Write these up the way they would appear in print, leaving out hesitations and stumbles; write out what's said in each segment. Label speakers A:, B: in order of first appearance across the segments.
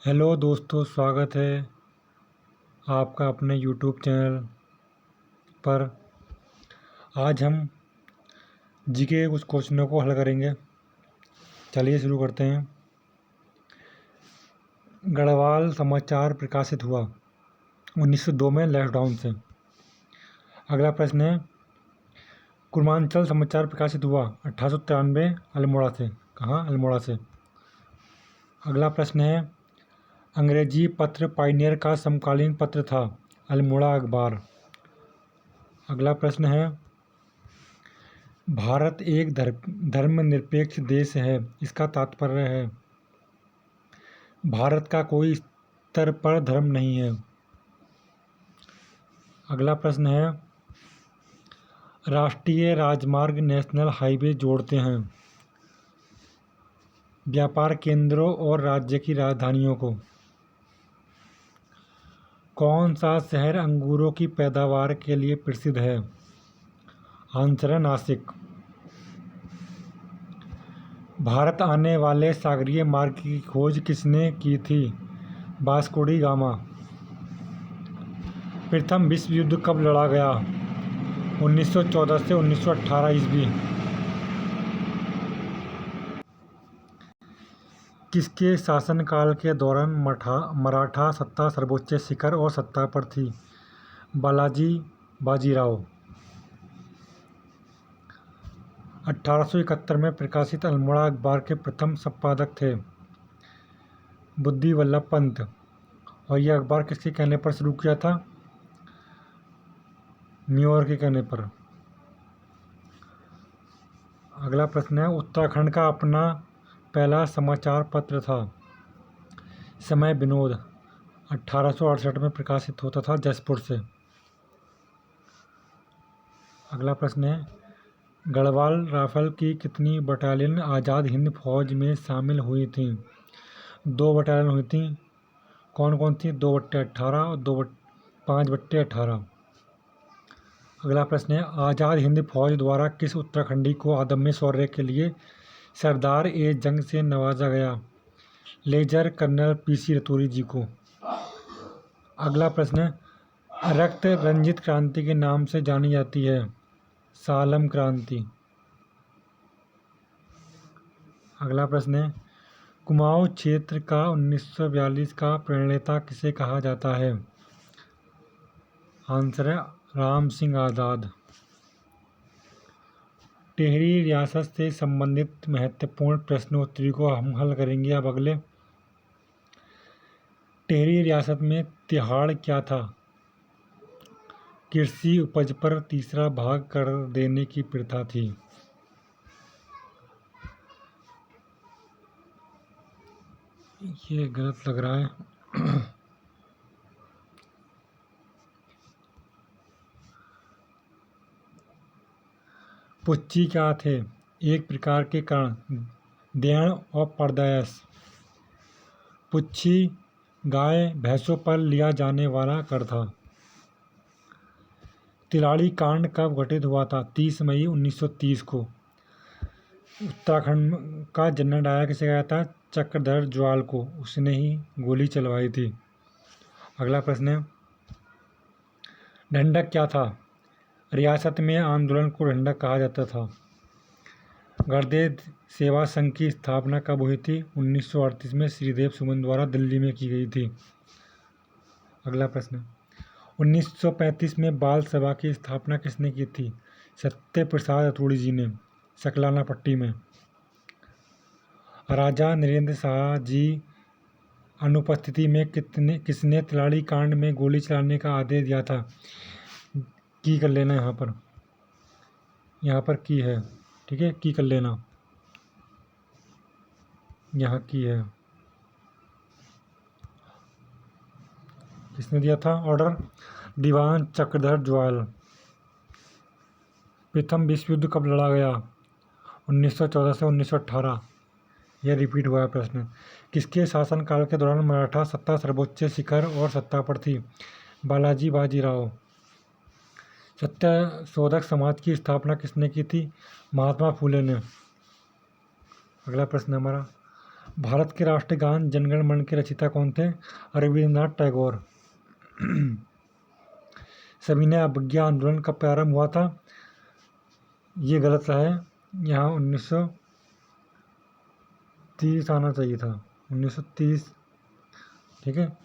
A: Hello दोस्तों, स्वागत है आपका अपने यूट्यूब चैनल पर। आज हम जीके के कुछ क्वेश्चनों को हल करेंगे। चलिए शुरू करते हैं। गढ़वाल समाचार प्रकाशित हुआ 1902 में लॉकडाउन से। अगला प्रश्न है, पूर्वांचल समाचार प्रकाशित हुआ 1893 अल्मोड़ा से। कहाँ? अल्मोड़ा से। अगला प्रश्न है, अंग्रेजी पत्र पायनियर का समकालीन पत्र था। अल्मोड़ा अखबार। अगला प्रश्न है, भारत एक धर्मनिरपेक्ष देश है, इसका तात्पर्य है भारत का कोई स्तर पर धर्म नहीं है। अगला प्रश्न है, राष्ट्रीय राजमार्ग नेशनल हाईवे जोड़ते हैं व्यापार केंद्रों और राज्य की राजधानियों को। कौन सा शहर अंगूरों की पैदावार के लिए प्रसिद्ध है? आंसर है नासिक। भारत आने वाले सागरीय मार्ग की खोज किसने की थी? Vasco D gamma. प्रथम विश्व युद्ध कब लड़ा गया? 1914 से 1918 ईस्वी। किसके शासनकाल के दौरान मराठा सत्ता सर्वोच्च शिखर और सत्ता पर थी? बालाजी बाजीराव। 1871 में प्रकाशित अल्मोड़ा अखबार के प्रथम संपादक थे बुद्धि वल्लभ पंत। और यह अखबार किसके कहने पर शुरू किया था? म्योर के कहने पर। अगला प्रश्न है, उत्तराखंड का अपना पहला समाचार पत्र था। समय विनोद। 1868 में प्रकाशित होता था जसपुर से। अगला प्रश्न है, गढ़वाल राइफल की कितनी बटालियन आज़ाद हिंद फौज में शामिल हुई थीं? 2 बटालियन हुई थीं। कौन कौन थी? 2/18 और 5/18। अगला प्रश्न है, आज़ाद हिंद फौज द्वारा किस उत्तराखंडी को अदम्य शौर्य के लिए सरदार ए जंग से नवाजा गया? लेजर कर्नल पीसी रतूरी जी को। अगला प्रश्न है, रक्त रंजित क्रांति के नाम से जानी जाती है? सालम क्रांति। अगला प्रश्न है, कुमाऊं क्षेत्र का 1942 का प्रणेता किसे कहा जाता है? आंसर है राम सिंह आज़ाद। टिहरी रियासत से संबंधित महत्वपूर्ण प्रश्नोत्तरी को हम हल करेंगे अब अगले। टिहरी रियासत में तिहाड़ क्या था? कृषि उपज पर तीसरा भाग कर देने की प्रथा थी। ये गलत लग रहा है। पुच्ची क्या थे? एक प्रकार के कण, देण और परदयस। पुच्छी गाय भैंसों पर लिया जाने वाला कर था। तिलाड़ी कांड कब घटित हुआ था? 30 मई 1930 को। उत्तराखंड का जनरल डायर किसे गया था? चक्रधर ज्वाल को। उसने ही गोली चलवाई थी। अगला प्रश्न है, ढंढक क्या था? रियासत में आंदोलन को ढंढक कहा जाता था। गर्दे सेवा संघ की स्थापना कब हुई थी? 1938 में श्रीदेव सुमन द्वारा दिल्ली में की गई थी। अगला प्रश्न, 1935 में बाल सभा की स्थापना किसने की थी? सत्य प्रसाद रतूड़ी जी ने, सकलाना पट्टी में। राजा नरेंद्र शाह जी अनुपस्थिति में किसने तिलाड़ी कांड में गोली चलाने का आदेश दिया था? की कर लेना यहाँ पर की है, ठीक है, की कर लेना, यहाँ की है। किसने दिया था ऑर्डर? दीवान चक्रधर ज्वाल। प्रथम विश्व युद्ध कब लड़ा गया? 1914 से 1918। यह रिपीट हुआ है प्रश्न। किसके शासनकाल के दौरान मराठा सत्ता सर्वोच्च शिखर और सत्ता पर थी? बालाजी बाजीराव। सत्यशोधक समाज की स्थापना किसने की थी? महात्मा फूले ने। अगला प्रश्न हमारा, भारत के राष्ट्रीय गान जनगण मन के रचयिता कौन थे? रविन्द्रनाथ टैगोर। सविनय अवज्ञा आंदोलन कब प्रारंभ हुआ था? ये गलत है, यहाँ 1930 आना चाहिए था, 1930। ठीक है,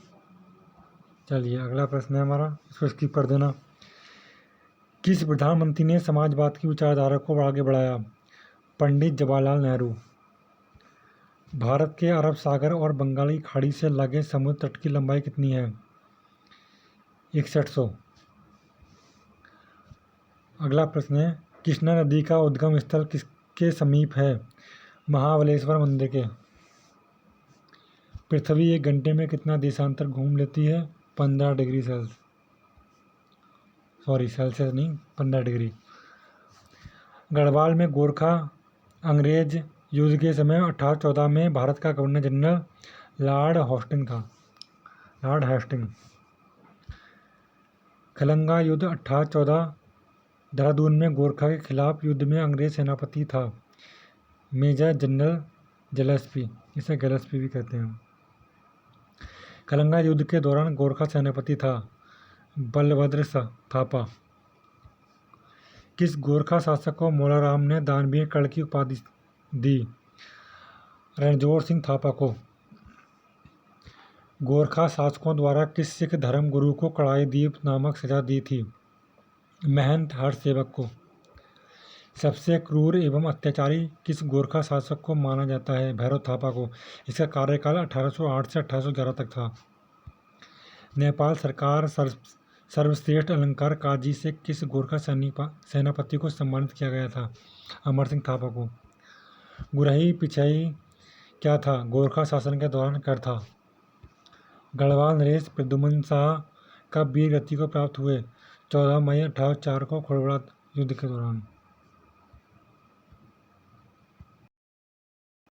A: चलिए अगला प्रश्न है हमारा, इसको स्किप कर देना। किस प्रधानमंत्री ने समाजवाद की विचारधारा को आगे बढ़ाया? पंडित जवाहरलाल नेहरू। भारत के अरब सागर और बंगाल की खाड़ी से लगे समुद्र तट की लंबाई कितनी है? 6100। अगला प्रश्न है, कृष्णा नदी का उद्गम स्थल किसके समीप है? महाबलेश्वर मंदिर के। पृथ्वी 1 घंटे में कितना देशांतर घूम लेती है? 15 डिग्री सेल्सियस। सॉरी, सेल्सियस नहीं, 15 डिग्री। गढ़वाल में गोरखा अंग्रेज युद्ध के समय 1814 में भारत का गवर्नर जनरल लॉर्ड हेस्टिंग था। Lord Hasting. खलंगा युद्ध 1814। देहरादून में गोरखा के खिलाफ युद्ध में अंग्रेज सेनापति था मेजर जनरल गिलेस्पी, इसे गिलेस्पी भी कहते हैं। खलंगा युद्ध के दौरान गोरखा सेनापति था बलभद्र थापा। किस गोरखा शासक को मौलाराम ने दानवीर कर्ण की उपाधि दी? रणजोर सिंह थापा को। गोरखा शासकों द्वारा किस सिख धर्म गुरु को कड़ाई दीप नामक सजा दी थी? महंत हरसेवक को। सबसे क्रूर एवं अत्याचारी किस गोरखा शासक को माना जाता है? भैरव थापा को। इसका कार्यकाल 1808 से 1811 तक था। नेपाल सरकार सर्वश्रेष्ठ अलंकार काजी से किस गोरखा सेनापति को सम्मानित किया गया था? अमर सिंह थापा को। गुरही पिछई क्या था? गोरखा शासन के दौरान कर था। गढ़वाल नरेश प्रद्युम्न शाह कब वीर गति को प्राप्त हुए? 14 मई 1804 को खोड़बड़ा युद्ध के दौरान।